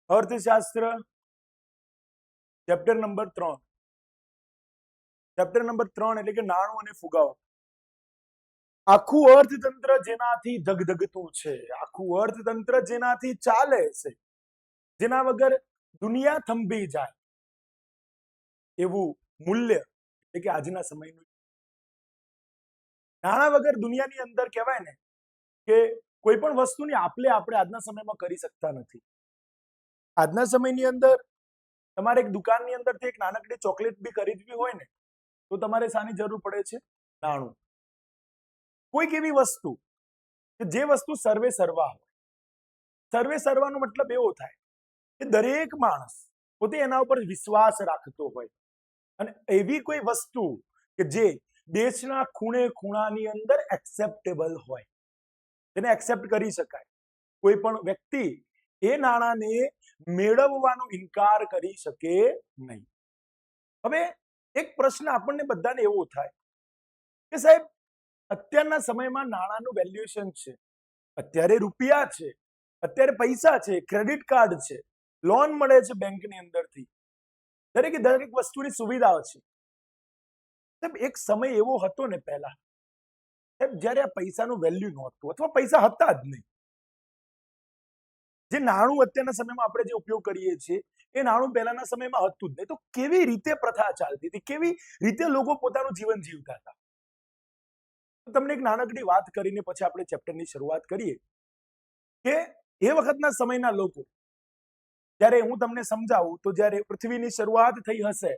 અર્થશાસ્ત્ર chapter number 3 એટલે કે નાણું અને ફુગાવો. આખું અર્થતંત્ર જેનાથી ધગધગતું છે, આખું અર્થતંત્ર જેનાથી ચાલે છે, જેના વગર દુનિયા થંભી જાય એવું મૂલ્ય એટલે કે આજના સમયનું નાણાં વગર દુનિયાની અંદર કહેવાય ને કે કોઈ પણ વસ્તુની આપલે આપણે આજના સમયમાં કરી શકતા નથી. આજના સમયની અંદર તમારે એક દુકાનની અંદરથી એક નાનકડી ચોકલેટ બી ખરીદવી હોય ને તો તમારે શાની જરૂર પડે છે? નાણું. કોઈક એવી વસ્તુ કે જે વસ્તુ સર્વે સર્વા હોય. સર્વે સર્વાનો મતલબ એવો થાય કે દરેક માણસ પોતે એના ઉપર વિશ્વાસ રાખતો હોય અને એવી કોઈ વસ્તુ કે જે દેશના ખૂણે ખૂણાની અંદર એક્સેપ્ટેબલ હોય, તેને એક્સેપ્ટ કરી શકાય. કોઈ પણ વ્યક્તિ એ નાણાંને મેળવવાનો ઇનકાર કરી શકે નહીં. હવે એક પ્રશ્ન આપણને બધાને એવો થાય કે સાહેબ, અત્યારના સમયમાં નાણાંનું વેલ્યુએશન છે, અત્યારે રૂપિયા છે, અત્યારે પૈસા છે, ક્રેડિટ કાર્ડ છે, લોન મળે છે બેંકની અંદરથી, દરેકે દરેક વસ્તુની સુવિધાઓ છે. સાહેબ એક સમય એવો હતો ને પહેલા, સાહેબ જ્યારે આ પૈસાનું વેલ્યુ નહોતું અથવા પૈસા હતા જ નહીં. જે નાણું અત્યારના સમયમાં આપણે જે ઉપયોગ કરીએ છીએ એ નાણું પહેલાના સમયમાં હતું જ નહીં. તો કેવી રીતે પ્રથા ચાલતી હતી, કેવી રીતે લોકો પોતાનું જીવન જીવતા હતા? તમને એક નાનકડી વાત કરીને પછી આપણે ચેપ્ટરની શરૂઆત કરીએ કે એ વખતના સમયના લોકો, જ્યારે હું તમને સમજાવું તો જ્યારે પૃથ્વીની શરૂઆત થઈ હશે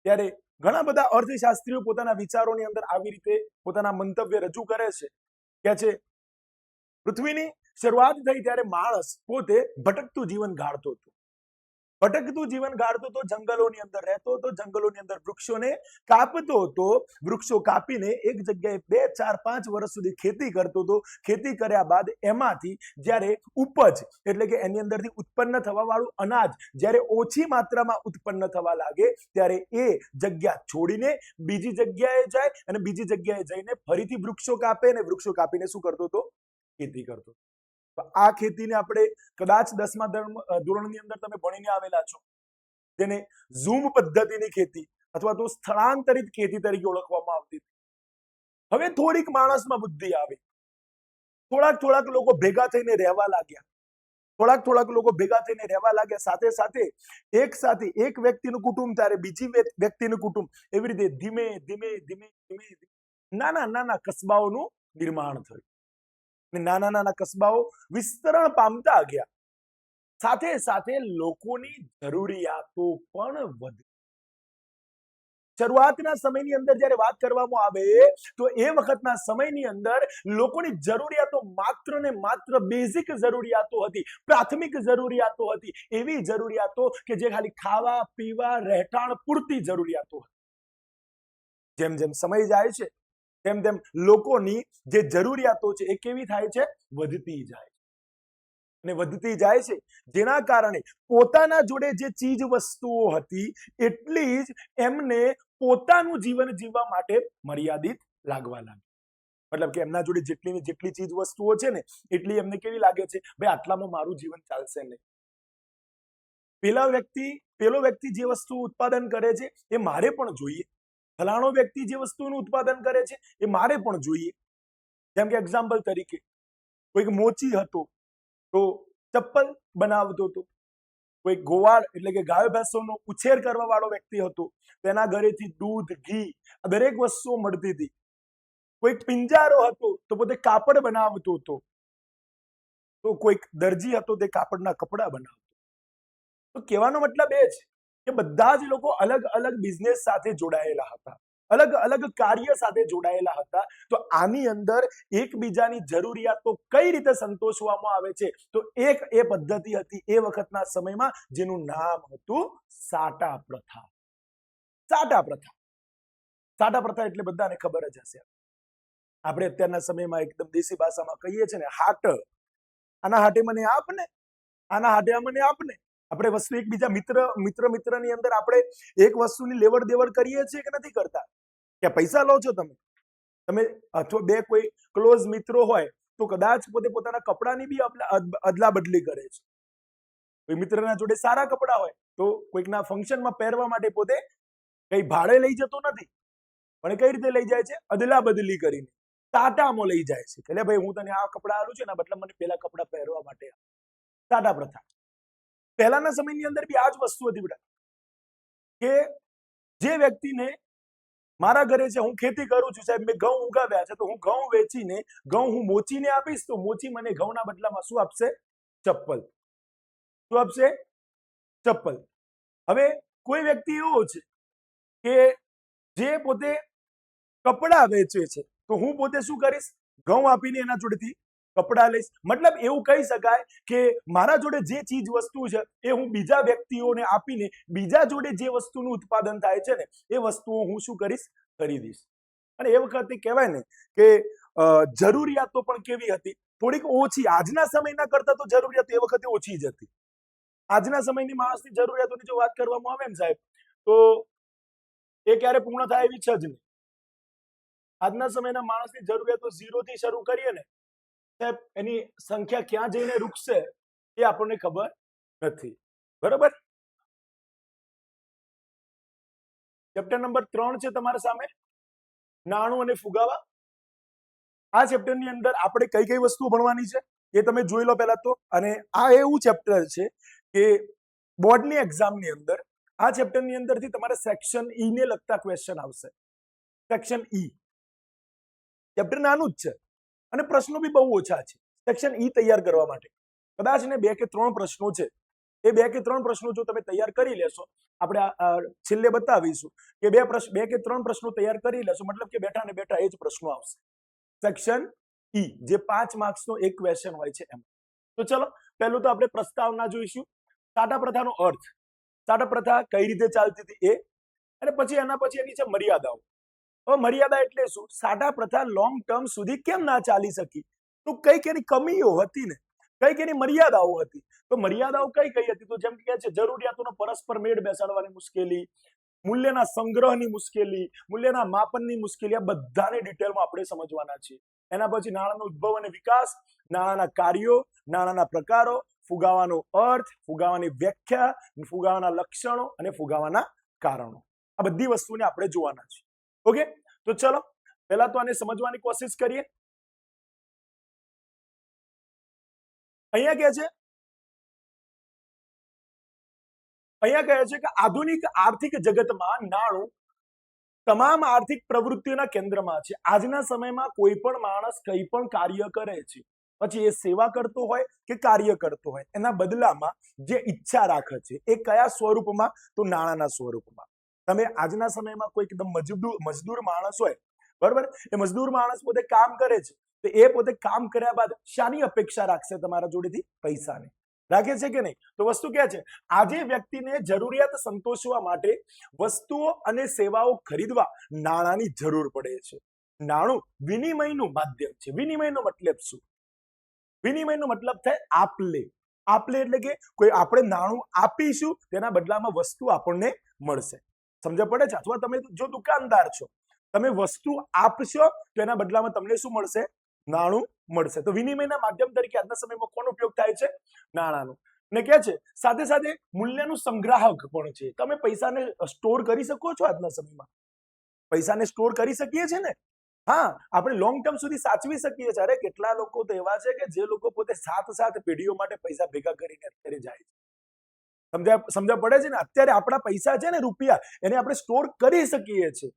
ત્યારે ઘણા બધા અર્થશાસ્ત્રીઓ પોતાના વિચારોની અંદર આવી રીતે પોતાના મંતવ્ય રજૂ કરે છે. કે છે પૃથ્વીની શરૂઆત થઈ ત્યારે માણસ પોતે ભટકતું જીવન ગાળતો હતો. ભટકતું જીવન ગાળતો હતો, જંગલોની અંદર રહેતો હતો, જંગલોની અંદર વૃક્ષોને કાપતો હતો, વૃક્ષો કાપીને એક જગ્યાએ 2, 4, 5 વર્ષ સુધી ખેતી કરતો હતો. ખેતી કર્યા બાદ એમાંથી જ્યારે ઉપજ એટલે કે એની અંદરથી ઉત્પન્ન થવા વાળું અનાજ જ્યારે ઓછી માત્રામાં ઉત્પન્ન થવા લાગે ત્યારે એ જગ્યા છોડીને બીજી જગ્યાએ જાય અને બીજી જગ્યાએ જઈને ફરીથી વૃક્ષો કાપે અને વૃક્ષો કાપીને શું કરતો હતો? ખેતી કરતો. આ ખેતીને આપણે કદાચ 10મા ધોરણની અંદર તમે ભણીને આવેલા છો, જેને ઝૂમ પદ્ધતિની ખેતી અથવા તો સ્થળાંતરિત ખેતી તરીકે ઓળખવામાં આવતી. હવે થોડીક માણસમાં બુદ્ધિ આવી, થોડાક લોકો ભેગા થઈને રહેવા લાગ્યા. થોડાક લોકો ભેગા થઈને રહેવા લાગ્યા. સાથે સાથે એક વ્યક્તિનું કુટુંબ ત્યારે બીજી વ્યક્તિનું કુટુંબ, એવી રીતે ધીમે ધીમે નાના કસ્બાઓનું નિર્માણ થયું. નાના કસ્બાઓ વિસ્તરણ પામતા ગયા. સાથે લોકોની જરૂરિયાતો પણ વધી. શરૂઆતના સમયની અંદર જ્યારે વાત કરવામાં આવે તો એ વખતના સમયની અંદર લોકોની જરૂરિયાતો માત્ર ને માત્ર બેઝિક જરૂરિયાતો હતી, પ્રાથમિક જરૂરિયાતો હતી. એવી જરૂરિયાતો કે જે ખાલી ખાવા પીવા રહેઠાણ પૂરતી જરૂરિયાતો હતી. જેમ જેમ સમય જાય છે તેમ લોકોની જે જરૂરિયાતો છે એ કેવી થાય છે? વધતી જાય છે. અને વધતી જાય છે જેના કારણે પોતાના જોડે જે ચીજ વસ્તુઓ હતી એટલી જ એમને પોતાનું જીવન જીવવા માટે મર્યાદિત લાગવા લાગી. મતલબ કે એમના જોડે જેટલી ચીજ વસ્તુઓ છે ને એટલી એમને કેવી લાગે છે? ભાઈ આટલામાં મારું જીવન ચાલશે નહીં. પેલો વ્યક્તિ જે વસ્તુ ઉત્પાદન કરે છે એ મારે પણ જોઈએ, ફલાણો વ્યક્તિ જે વસ્તુનું ઉત્પાદન કરે છે એ મારે પણ જોઈએ. જેમ કે એક્ઝામ્પલ તરીકે કોઈક મોચી હતો તો ચપ્પલ બનાવતો હતો, કોઈ ગોવાળ એટલે કે ગાય ભેંસોનો ઉછેર કરવા વાળો વ્યક્તિ હતો, તેના ઘરેથી દૂધ, ઘી દરેક વસ્તુઓ મળતી હતી. કોઈક પિંજારો હતો તો પોતે કાપડ બનાવતો હતો, તો કોઈક દરજી હતો તે કાપડના કપડા બનાવતો. તો કહેવાનો મતલબ એ છે કે બધા જ લોકો અલગ અલગ બિઝનેસ સાથે જોડાયેલા હતા, અલગ અલગ કાર્ય સાથે જોડાયેલા હતા. તો આની અંદર એકબીજાની જરૂરિયાતો કઈ રીતે સંતોષવામાં આવે છે? તો એક એ પદ્ધતિ હતી એ વખતના સમયમાં જેનું નામ હતું સાટા પ્રથા. સાટા પ્રથા એટલે બધાને ખબર જ હશે. આપણે અત્યારના સમયમાં એકદમ દેશી ભાષામાં કહીએ છીએ ને, હાટ. આના હાટે મને આપને, આના હાટે મને આપને. આપણે વસ્તુ એકબીજા મિત્રની અંદર આપણે એક વસ્તુની લેવડ દેવડ કરીએ છીએ કે નથી કરતા? કે પૈસા લો છો તમે અથવા બે કોઈ ક્લોઝ મિત્રો હોય તો કદાચ પોતે પોતાના કપડાની બી અદલા બદલી કરે છે. કોઈ મિત્રના જોડે સારા કપડાં હોય તો કોઈકના ફંક્શનમાં પહેરવા માટે પોતે કઈ ભાડે લઈ જતો નથી, પણ કઈ રીતે લઈ જાય છે? અદલા બદલી કરીને ટાટામાં લઈ જાય છે. એટલે ભાઈ હું તને આ કપડાં આલું છું ને, મતલબ મને પેલા કપડાં પહેરવા માટે. ટાટા પ્રથા. પહેલાના સમયની અંદર બી આ જ વસ્તુ હતી બેટા, કે જે વ્યક્તિને મારા ઘરે છે, હું ખેતી કરું છું સાહેબ, મેં ઘઉં ઉગાવ્યા છે, તો હું ઘઉં વેચીને ઘઉં હું મોચીને આપીશ તો મોચી મને ઘઉંના બદલામાં શું આપશે? ચપ્પલ. શું આપશે? ચપ્પલ. હવે કોઈ વ્યક્તિ એવો છે કે જે પોતે કપડાં વેચે છે, તો હું પોતે શું કરીશ? ઘઉં આપીને એના જોડેથી કપડાં લઈશ. મતલબ એવું કહી શકાય કે મારા જોડે જે ચીજ વસ્તુ છે એ હું બીજા વ્યક્તિઓને આપીને બીજા જોડે જે વસ્તુનું ઉત્પાદન થાય છે ને એ વસ્તુઓ હું શું કરીશ? ખરીદીશ. અને એ વખતે કહેવાય ને કે જરૂરિયાતો પણ કેવી હતી? થોડીક ઓછી. આજના સમયના કરતા તો જરૂરિયાત એ વખતે ઓછી જ હતી. આજના સમયની માણસની જરૂરિયાતોની જો વાત કરવામાં આવે ને સાહેબ, તો એ ક્યારે પૂર્ણ થાય એવી છે જ નહીં. આજના સમયના માણસની જરૂરિયાતો 0 થી શરૂ કરીએ ને સાહેબ, એની સંખ્યા ક્યાં જઈને રૂકશે એ આપણને ખબર નથી. બરોબર? ચેપ્ટર નંબર 3 છે તમારા સામે, નાણું અને ફુગાવા. આ ચેપ્ટરની અંદર આપણે કઈ કઈ વસ્તુઓ ભણવાની છે એ તમે જોઈ લો પહેલા તો. અને આ એવું ચેપ્ટર છે કે બોર્ડની એક્ઝામની અંદર આ ચેપ્ટરની અંદરથી તમારે સેક્શન ઈ ને લગતા ક્વેશ્ચન આવશે. સેક્શન ઈ ચેપ્ટર નાનું જ છે અને પ્રશ્નો બી બહુ ઓછા છે. સેક્શન ઈ તૈયાર કરવા માટે કદાચ ને 2 કે 3 પ્રશ્નો છે. એ 2 કે 3 પ્રશ્નો જો તમે તૈયાર કરી લેશો, આપણે છેલ્લે બતાવીશું કે 2 કે 3 પ્રશ્નો તૈયાર કરી લેશો, મતલબ કે બેઠા ને બેઠા એ જ પ્રશ્નો આવશે. સેક્શન ઈ જે 5 માર્ક્સનો એક ક્વેશ્ચન હોય છે એમ. તો ચલો પહેલું તો આપણે પ્રસ્તાવના જોઈશું. સાટા પ્રથાનો અર્થ, સાટા પ્રથા કઈ રીતે ચાલતી હતી એ, અને પછી એના પછી એની છે મર્યાદાઓ. હવે મર્યાદા એટલે શું? સાટા પ્રથા લોંગ ટર્મ સુધી કેમ ના ચાલી શકી? તો કઈક એની કમીઓ હતી ને, કઈક એની મર્યાદાઓ હતી. તો મર્યાદાઓ કઈ કઈ હતી? તો જેમ કે છે જરૂરિયાતોનો પરસ્પર મેળ બેસાડવાની મુશ્કેલી, મૂલ્યના સંગ્રહની મુશ્કેલી, મૂલ્યના માપનની મુશ્કેલી, આ બધાને ડિટેલમાં આપણે સમજવાના છે. એના પછી નાણાંનો ઉદ્ભવ અને વિકાસ, નાણાંના કાર્યો, નાણાંના પ્રકારો, ફુગાવાનો અર્થ, ફુગાવાની વ્યાખ્યા, ફુગાવાના લક્ષણો અને ફુગાવાના કારણો. આ બધી વસ્તુને આપણે જોવાના છે. ઓકે, તો ચલો પહેલા તો આને સમજવાની કોશિશ કરીએ. અહીંયા કહે છે કે આધુનિક આર્થિક જગતમાં નાણું તમામ આર્થિક પ્રવૃત્તિઓના કેન્દ્રમાં છે. આજના સમયમાં કોઈ પણ માણસ કંઈ પણ કાર્ય કરે છે, પછી એ સેવા કરતો હોય કે કાર્ય કરતો હોય, એના બદલામાં જે ઈચ્છા રાખે છે એ કયા સ્વરૂપમાં? તો નાણાંના સ્વરૂપમાં. તમે આજના સમયમાં કોઈ એકદમ મજદૂર માણસ હોય, બરોબર, એ મજદૂર માણસ પોતે કામ કરે છે, તો એ પોતે કામ કર્યા બાદ શાની અપેક્ષા રાખશે? તમારા જોડેથી પૈસાની. રાખે છે કે નહીં? તો વસ્તુ ક્યાં છે? આજે વ્યક્તિને જરૂરિયાત સંતોષવા માટે વસ્તુઓ અને સેવાઓ ખરીદવા નાણાંની જરૂર પડે છે. નાણું વિનિમયનું માધ્યમ છે. વિનિમયનો મતલબ શું? વિનિમયનો મતલબ થાય આપલે. આપલે એટલે કે કોઈ આપણે નાણું આપીશું, તેના બદલામાં વસ્તુ આપણને મળશે. સમજ પડે છે? અથવા તમે જો દુકાનદાર છો, તમે વસ્તુ આપશો તો એના બદલામાં તમને શું મળશે? નાણું મળશે. તો વિનિમયના માધ્યમ તરીકે આજના સમયમાં કોનો ઉપયોગ થાય છે? નાણાંનો. ને કે છે સાથે સાથે મૂલ્યનું સંગ્રાહક પણ છે. તમે પૈસાને સ્ટોર કરી શકો છો? આજના સમયમાં પૈસાને સ્ટોર કરી શકીએ છીએ ને? હા, આપણે લોંગ ટર્મ સુધી સાચવી શકીએ છીએ. અરે કેટલા લોકો તો એવા છે કે જે લોકો પોતે 7 પેઢીઓ માટે પૈસા ભેગા કરીને અત્યારે જાય છે. સમજ્યા પડે છે ને? અત્યારે આપણા પૈસા છે ને, રૂપિયા, એને આપણે સ્ટોર કરી શકીએ છીએ.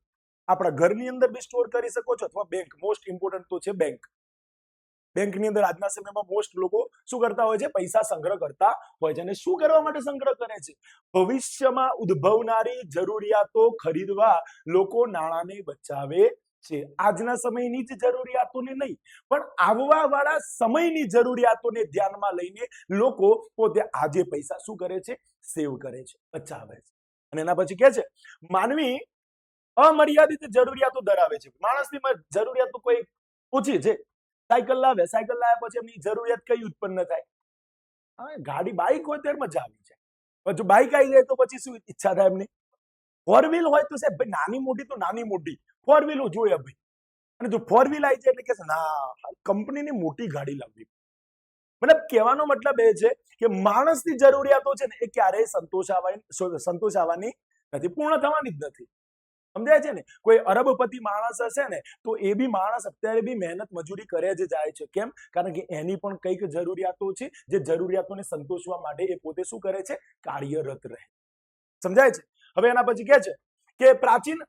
આપણા ઘરની અંદર બી સ્ટોર કરી શકો છો, અથવા બેંક. મોસ્ટ ઇમ્પોર્ટન્ટ તો છે બેંક. બેંકની અંદર આજના સમયમાં મોસ્ટ લોકો શું કરતા હોય છે? પૈસા સંગ્રહ કરતા હોય છે. અને શું કરવા માટે સંગ્રહ કરે છે? ભવિષ્યમાં ઉદ્ભવનારી જરૂરિયાતો ખરીદવા લોકો નાણાંને બચાવે છે. આજના સમયની જ જરૂરિયાતોને નહીં, પણ આવવા વાળા સમયની જરૂરિયાતોને ધ્યાનમાં લઈને લોકો પોતે આજે પૈસા શું કરે છે? સેવ કરે છે, બચાવે છે. અને એના પછી કે છે માનવી અમર્યાદિત જરૂરિયાતો ધરાવે છે. માણસની જરૂરિયાતો કોઈ ઓછી છે. સાયકલ લાવે, સાયકલ લાવ્યા પછી એમની જરૂરિયાત કઈ ઉત્પન્ન થાય? ગાડી, બાઇક હોય ત્યારે મજા આવી જાય. જો બાઇક આવી જાય તો પછી શું ઈચ્છા થાય એમની? 4 વ્હીલ હોય તો સાહેબ ભાઈ નાની મોટી તો નાની મોટી 4 વ્હીલો જોઈએ ભાઈ. અને જો 4 વ્હીલ આવી જાય એટલે કે ના, કંપનીની મોટી ગાડી લાવવી. મતલબ કહેવાનો મતલબ એ છે કે માણસની જરૂરિયાતો છે ને એ ક્યારેય સંતોષાવાની નથી, પૂર્ણ થવાની જ નથી. સમજાય છે ને? કોઈ અરબપતિ માણસ હશે ને તો એ બી માણસ અત્યારે બી મહેનત મજૂરી કરે જ જાય છે. કેમ? કારણ કે એની પણ કંઈક જરૂરિયાતો છે, જે જરૂરિયાતોને સંતોષવા માટે એ પોતે શું કરે છે? કાર્યરત રહે. સમજાય છે? હવે એના પછી કહે છે કે પ્રાચીન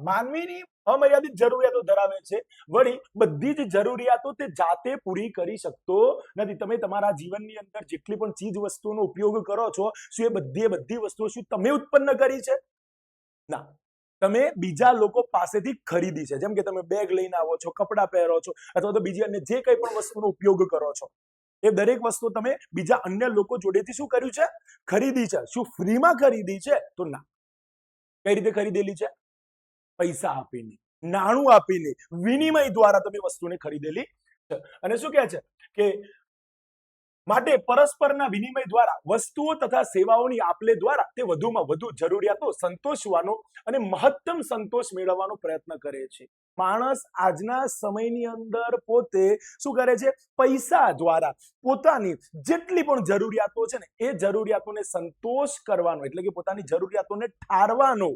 માનવીની અમર્યાદિત જરૂરિયાતો ધરાવે છે, વળી બધી જ જરૂરિયાતો તે જાતે પૂરી કરી શકતો નથી. તમે તમારા જીવનની અંદર જેટલી પણ ચીજ વસ્તુઓનો ઉપયોગ કરો છો, શું એ બધી વસ્તુઓ શું તમે ઉત્પન્ન કરી છે? ના, તમે બીજા લોકો પાસેથી ખરીદી છે. જેમ કે તમે બેગ લઈને આવો છો, કપડાં પહેરો છો, અથવા તો બીજી અન્ય જે કંઈ પણ વસ્તુનો ઉપયોગ કરો છો, એ દરેક વસ્તુ તમે બીજા અન્ય લોકો જોડેથી શું કર્યું છે? ખરીદી છે. શું ફ્રીમાં ખરીદી છે? તો ના. કઈ રીતે ખરીદેલી છે? પૈસા આપીને, નાણું આપીને, વિનિમય દ્વારા તમે વસ્તુને ખરીદેલી છે. અને શું કહે છે કે માટે પરસ્પરના વિનિમય દ્વારા વસ્તુઓ તથા સેવાઓની આપલે દ્વારા તે વધુમાં વધુ જરૂરિયાતો સંતોષવાનો અને મહત્તમ સંતોષ મેળવવાનો પ્રયત્ન કરે છે. માણસ આજના સમયની અંદર પોતે શું કરે છે? પૈસા દ્વારા પોતાની જેટલી પણ જરૂરિયાતો છે ને એ જરૂરિયાતોને સંતોષ કરવાનો, એટલે કે પોતાની જરૂરિયાતોને ઠારવાનો,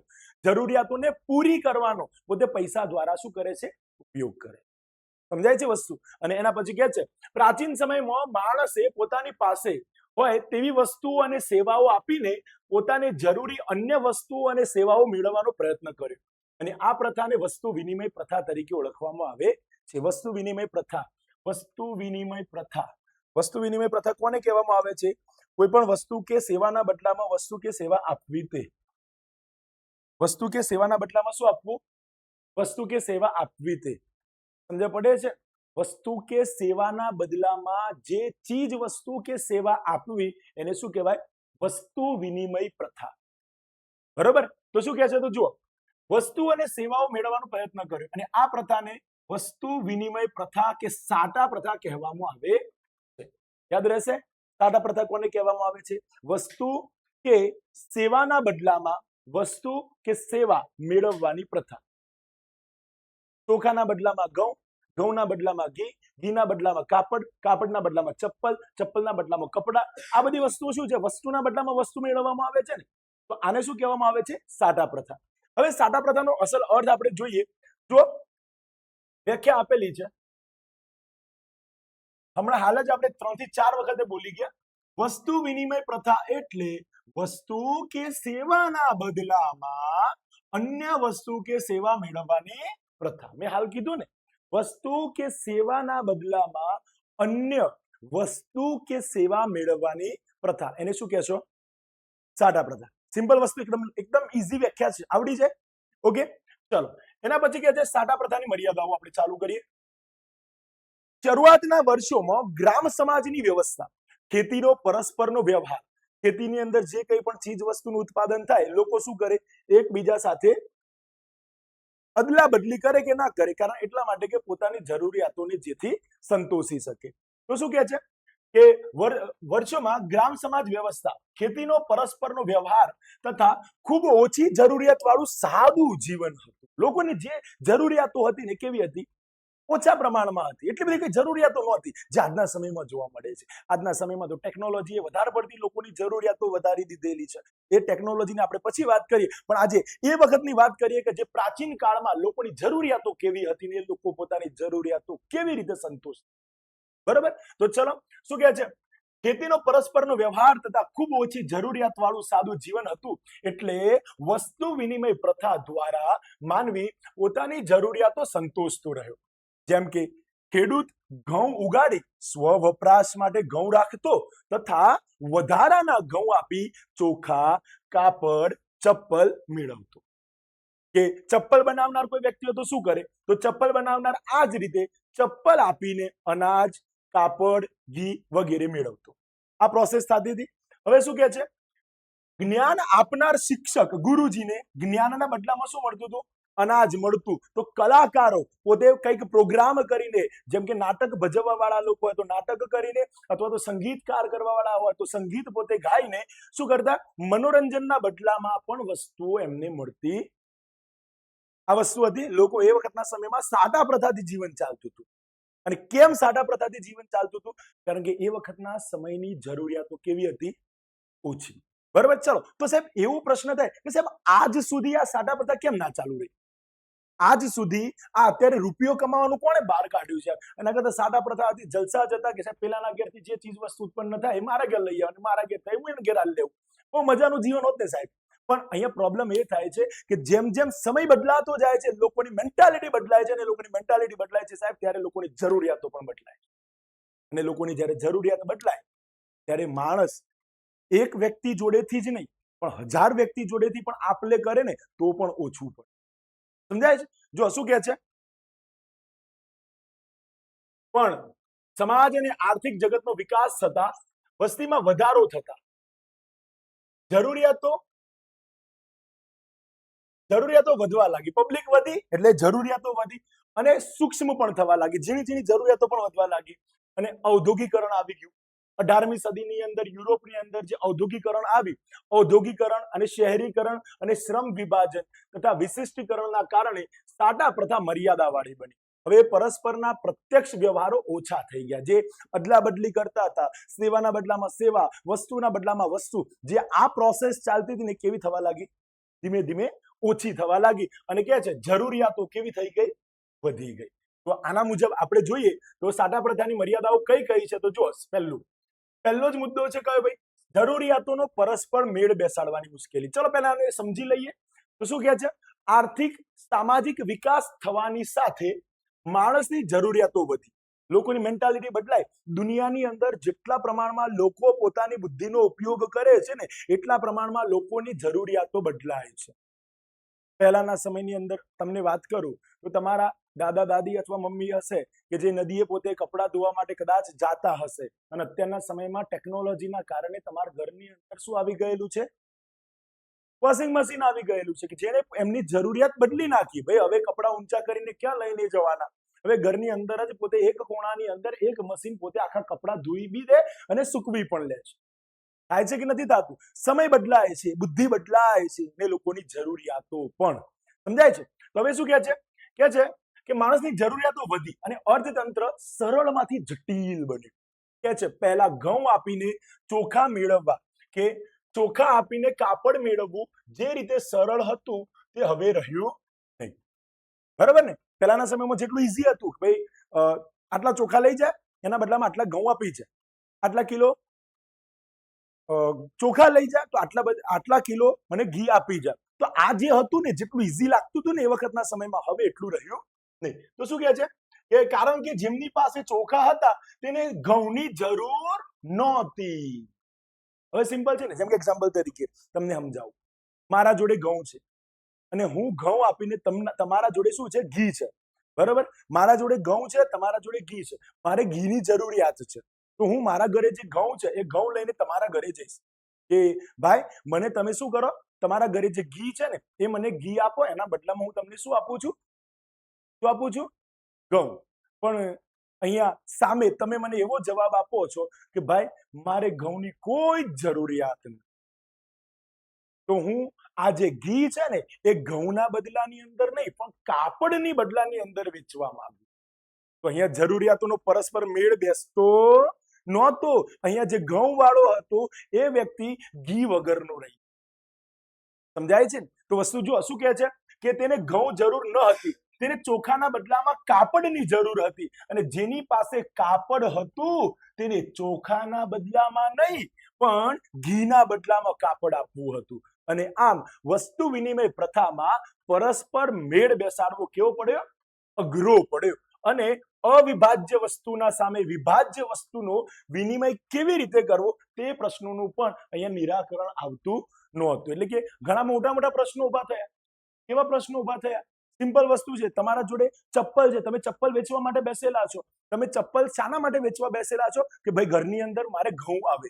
જરૂરિયાતોને પૂરી કરવાનો પોતે પૈસા દ્વારા શું કરે છે? ઉપયોગ કરે. સમજાય છે વસ્તુ? અને એના પછી કહે છે પ્રાચીન સમયમાં માણસે પોતાની પાસે હોય તેવી વસ્તુઓ અને સેવાઓ આપીને પોતાને જરૂરી અન્ય વસ્તુઓ અને સેવાઓ મેળવવાનો પ્રયત્ન કર્યો. અને આ પ્રથાને વસ્તુ વિનિમય પ્રથા તરીકે ઓળખવામાં આવે છે. વસ્તુ વિનિમય પ્રથા, વસ્તુ વિનિમય પ્રથા, વસ્તુ વિનિમય પ્રથા કોને કહેવામાં આવે છે? કોઈ પણ વસ્તુ કે સેવાના બદલામાં વસ્તુ કે સેવા આપવી. તે વસ્તુ કે સેવાના બદલામાં શું આપવું? વસ્તુ કે સેવા આપવી. તે સમજ પડે છે? વસ્તુ કે સેવાના બદલામાં જે ચીજ વસ્તુ કે સેવા આપવી એને શું કહેવાય? વસ્તુ વિનિમય પ્રથા. બરોબર? તો શું કહે છે? તો જુઓ, વસ્તુ અને સેવાઓ મેળવવાનો પ્રયત્ન કર્યો અને આ પ્રથાને વસ્તુ વિનિમય પ્રથા કે સાટા પ્રથા કહેવામાં આવે છે. યાદ રહેશે? સાટા પ્રથા કોને કહેવામાં આવે છે? વસ્તુ કે સેવાના બદલામાં વસ્તુ કે સેવા મેળવવાની પ્રથા. ચોખાના બદલામાં ઘઉં, ઘઉંના બદલામાં ઘી, ઘીના બદલામાં કાપડ, કાપડના બદલામાં ચપ્પલ, ચપ્પલના બદલામાં કપડા. આ બધી વસ્તુઓ શું છે? વસ્તુના બદલામાં વસ્તુ મેળવવામાં આવે છે ને. તો આને શું કહેવામાં આવે છે? સાટા પ્રથા. હવે સાટા પ્રથાનો અસલ અર્થ આપણે જોઈએ તો વ્યાખ્યા આપેલી છે. હમણાં હાલ જ આપણે 3 થી 4 વખતે બોલી ગયા. વસ્તુ વિનિમય પ્રથા એટલે વસ્તુ કે સેવાના બદલામાં અન્ય વસ્તુ કે સેવા મેળવવાની પ્રથા. મેં હાલ કીધું ને, વસ્તુ કે સેવાના બદલામાં અન્ય વસ્તુ કે સેવા મેળવવાની પ્રથા. એને શું કહેશો? સાટા પ્રથા. સિમ્પલ વસ્તુ, એકદમ ઈઝી વ્યાખ્યા છે. આવડી છે? ઓકે, ચલો. એના પછી કહે છે સાટા પ્રથાની મર્યાદાઓ આપણે ચાલુ કરીએ. શરૂઆતના વર્ષોમાં ગ્રામ સમાજની વ્યવસ્થા, ખેતીનો પરસ્પરનો વ્યવહાર, ખેતીની અંદર જે કંઈ પણ ચીજ વસ્તુનું ઉત્પાદન થાય, લોકો શું કરે? એકબીજા સાથે અદલા બદલી કરે કે ના કરે? કારણ એટલા માટે કે પોતાની જરૂરિયાતોને જેથી સંતોષી શકે. તો શું કહે છે કે વર્ષોમાં ગ્રામ સમાજ વ્યવસ્થા, ખેતીનો પરસ્પરનો વ્યવહાર તથા ખૂબ ઓછી જરૂરિયાત વાળું સાદું જીવન હતું. લોકોની જે જરૂરિયાતો હતી ને કેવી હતી? ઓછા પ્રમાણમાં હતી. એટલી બધી કઈ જરૂરિયાતો નહોતી જે આજના સમયમાં જોવા મળે છે. આજના સમયમાં તો ટેકનોલોજીએ વધારે પડતી લોકોની જરૂરિયાતો વધારી દીધેલી છે. એ ટેકનોલોજીને આપણે પછી વાત કરીએ, પણ આજે એ વખતની વાત કરીએ કે જે પ્રાચીન કાળમાં લોકોની જરૂરિયાતો કેવી હતી ને એ લોકો પોતાની જરૂરિયાતો કેવી રીતે સંતોષ. બરોબર? તો ચલો, શું કહે છે? ખેતીનો પરસ્પરનો વ્યવહાર તથા ખૂબ ઓછી જરૂરિયાત વાળું સાદું જીવન હતું. એટલે વસ્તુ વિનિમય પ્રથા દ્વારા માનવી પોતાની જરૂરિયાતો સંતોષતો રહ્યો. જેમ કે ખેડૂત ઘઉં ઉગાડી સ્વ વપરાશ માટે ઘઉં રાખતો તથા વધારાના ઘઉં આપી ચોખા, કાપડ, ચપ્પલ મેળવતો. કે ચપ્પલ બનાવનાર કોઈ વ્યક્તિ તો શું કરે? તો ચપ્પલ બનાવનાર આ જ રીતે ચપ્પલ આપીને અનાજ, કાપડ, ઘી વગેરે મેળવતો. આ પ્રોસેસ થતી હતી. હવે શું કહે છે? જ્ઞાન આપનાર શિક્ષક ગુરુજીને જ્ઞાનના બદલામાં શું મળતું હતું? અનાજ મળતું. તો કલાકારો પોતે કંઈક પ્રોગ્રામ કરીને, જેમ કે નાટક ભજવવા વાળા લોકો હોય તો નાટક કરીને, અથવા તો સંગીતકાર કરવા વાળા હોય તો સંગીત પોતે ગાઈને શું કરતા? મનોરંજનના બદલામાં પણ વસ્તુઓ એમને મળતી. આ વસ્તુ હતી. લોકો એ વખતના સમયમાં સાદા પ્રથાથી જીવન ચાલતું હતું. અને કેમ સાડા પ્રથાથી જીવન ચાલતું હતું? કારણ કે એ વખતના સમયની જરૂરિયાતો કેવી હતી? ઓછી. બરાબર. ચલો તો સાહેબ એવો પ્રશ્ન થાય કે સાહેબ આજ સુધી આ સાડા પ્રથા કેમ ના ચાલુ રહી? આજ સુધી આ અત્યારે રૂપિયો કમાવાનું કોણે બહાર કાઢ્યું છે? એના કરતા સાદા પ્રથા હતી, જલસા જ હતા કે સાહેબ પેલાના ઘેરથી જે ચીજ વસ્તુ ઉત્પન્ન થાય એ મારા ઘેર લઈ આવવાની, મારા ઘેર થાય હું એને ઘેર આલી લેવું. બહુ મજાનું જીવન હોત ને સાહેબ. પણ અહીંયા પ્રોબ્લેમ એ થાય છે કે જેમ જેમ સમય બદલાતો જાય છે, લોકોની મેન્ટાલિટી બદલાય છે, અને લોકોની મેન્ટાલિટી બદલાય છે સાહેબ, ત્યારે લોકોની જરૂરિયાતો પણ બદલાય છે. અને લોકોની જ્યારે જરૂરિયાત બદલાય ત્યારે માણસ એક વ્યક્તિ જોડેથી જ નહીં પણ 1000 વ્યક્તિ જોડેથી પણ આપલે કરે ને તો પણ ઓછું પડે. સમજાય છે? જો શું કહે છે? પણ સમાજ અને આર્થિક જગતનો વિકાસ થતા, વસ્તીમાં વધારો થતા, જરૂરિયાતો વધવા લાગી. પબ્લિક વધી એટલે જરૂરિયાતો વધી અને સૂક્ષ્મ પણ થવા લાગી. ઝીણી ઝીણી જરૂરિયાતો પણ વધવા લાગી અને ઔદ્યોગિકરણ આવી ગયું. 18મી સદીની અંદર યુરોપની અંદર જે ઔદ્યોગિકરણ આવી, ઔદ્યોગિકરણ અને શહેરીકરણ અને શ્રમ વિભાજન તથા વિશિષ્ટીકરણના કારણે સાદા પ્રથા મર્યાદાવાળી બની. હવે પરસ્પરના પ્રત્યક્ષ વ્યવહારો ઓછા થઈ ગયા. જે અદલા બદલી કરતા હતા, સેવાના બદલામાં સેવા, વસ્તુના બદલામાં વસ્તુ, જે આ પ્રોસેસ ચાલતી હતી ને કેવી થવા લાગી? ધીમે ધીમે ઓછી થવા લાગી. અને કહે છે જરૂરિયાતો કેવી થઈ ગઈ? વધી ગઈ. તો આના મુજબ આપણે જોઈએ તો સાદા પ્રથાની મર્યાદાઓ કઈ કઈ છે? તો જો પહેલો જ મુદ્દો છે કયો ભાઈ? જરૂરિયાતોનો પરસ્પર મેળ બેસાડવાની મુશ્કેલી. ચલો પહેલા આને સમજી લઈએ. તો શું કહે છે? આર્થિક સામાજિક વિકાસ થવાની સાથે માણસની જરૂરિયાતો વધી, લોકોની મેન્ટાલિટી બદલાય. દુનિયાની અંદર જેટલા પ્રમાણમાં લોકો પોતાની બુદ્ધિનો ઉપયોગ કરે છે ને એટલા પ્રમાણમાં લોકોની જરૂરિયાતો બદલાય છે. પહેલાના સમયની અંદર તમને વાત કરું તો તમારા દાદા દાદી અથવા મમ્મી હશે કે જે નદીએ પોતે કપડાં ધોવા માટે કદાચ જાતા હશે, અને અત્યારના સમયમાં ટેકનોલોજીના કારણે તમારા ઘરની અંદર શું આવી ગયેલું છે? વોશિંગ મશીન આવી ગયેલું છે કે જેને એમની જરૂરિયાત બદલી નાખી. ભાઈ હવે કપડાં ઊંચા કરીને ક્યાં લઈને જવાના? હવે ઘરની અંદર જ પોતે એક કોણાની અંદર એક મશીન પોતે આખા કપડાં ધોઈ બી દે અને સૂકવી પણ લે છે. થાય છે કે નથી થતું? સમય બદલાય છે, બુદ્ધિ બદલાય છે, ને લોકોની જરૂરિયાતો પણ. સમજાય છે? તો હવે શું કહે છે કે માણસની જરૂરિયાતો વધી અને અર્થતંત્ર સરળમાંથી જટિલ બન્યું. કહે છે પહેલા ઘઉં આપીને ચોખા મેળવવા કે ચોખા આપીને કાપડ મેળવવું જે રીતે સરળ હતું તે હવે રહ્યું નહીં. બરાબર ને? પહેલાના સમયમાં જેટલું ઈઝી હતું, ભાઈ આટલા ચોખા લઈ જાય, એના બદલામાં આટલા ઘઉં આપી જાય, આટલા કિલો ચોખા લઈ જાય તો આટલા કિલો મને ઘી આપી જાય. તો આ જે હતું ને, જેટલું ઈઝી લાગતું હતું ને એ વખતના સમયમાં, હવે એટલું રહ્યું નહીં. તો શું કહે છે કે કારણ કે જેમની પાસે ચોખા હતા તેને ઘઉંની જરૂર નહોતી. હવે સિમ્પલ છે ને, જેમ કે એક્ઝામ્પલ તરીકે તમને સમજાવું. મારા જોડે ઘઉં છે અને હું ઘઉં આપીને તમારા જોડે શું છે? ઘી છે. બરાબર? મારા જોડે ઘઉં છે, તમારા જોડે ઘી છે. મારે ઘીની જરૂરિયાત છે, તો હું મારા ઘરે જે ઘઉં છે એ ઘઉં લઈને તમારા ઘરે જઈશ કે ભાઈ મને તમે શું કરો? તમારા ઘરે જે ઘી છે ને એ મને ઘી આપો, એના બદલામાં હું તમને શું આપું છું? ઘઉં. પણ અહીંયા સામે તમે મને એવો જવાબ આપો છો કે ભાઈ મારે ઘઉંની કોઈ જ જરૂરિયાત નથી. તો હું આ જે ઘી છે ને એ ઘઉંના બદલાની અંદર નહીં પણ કાપડની બદલાની અંદર વેચવા માંગુ. તો અહીંયા જરૂરિયાતોનો પરસ્પર મેળ બેસતો નહોતો. અહીંયા જે ઘઉં વાળો હતો એ વ્યક્તિ ઘી વગરનો રહી. સમજાય છે? તો વસ્તુ જો શું કહે છે કે તેને ઘઉં જરૂર ન હતી, તેને ચોખાના બદલામાં કાપડની જરૂર હતી, અને જેની પાસે કાપડ હતું તેને ચોખાના બદલામાં નહીં પણ ઘીના બદલામાં કાપડ આપવું હતું. અને આમ વસ્તુ વિનિમય પ્રથામાં પરસ્પર મેળ બેસાડવો કેવો પડ્યો? અઘરો પડ્યો. અને અવિભાજ્ય વસ્તુના સામે વિભાજ્ય વસ્તુનો વિનિમય કેવી રીતે કરવો તે પ્રશ્નોનું પણ અહીંયા નિરાકરણ આવતું નહોતું. એટલે કે ઘણા મોટા મોટા પ્રશ્નો ઉભા થયા. કેવા પ્રશ્નો ઉભા થયા? સિમ્પલ વસ્તુ છે. તમારા જોડે ચપ્પલ છે, તમે ચપ્પલ વેચવા માટે બેસેલા છો. તમે ચપ્પલ શાના માટે વેચવા બેસેલા છો? કે ભાઈ ઘરની અંદર મારે ઘઉં આવે.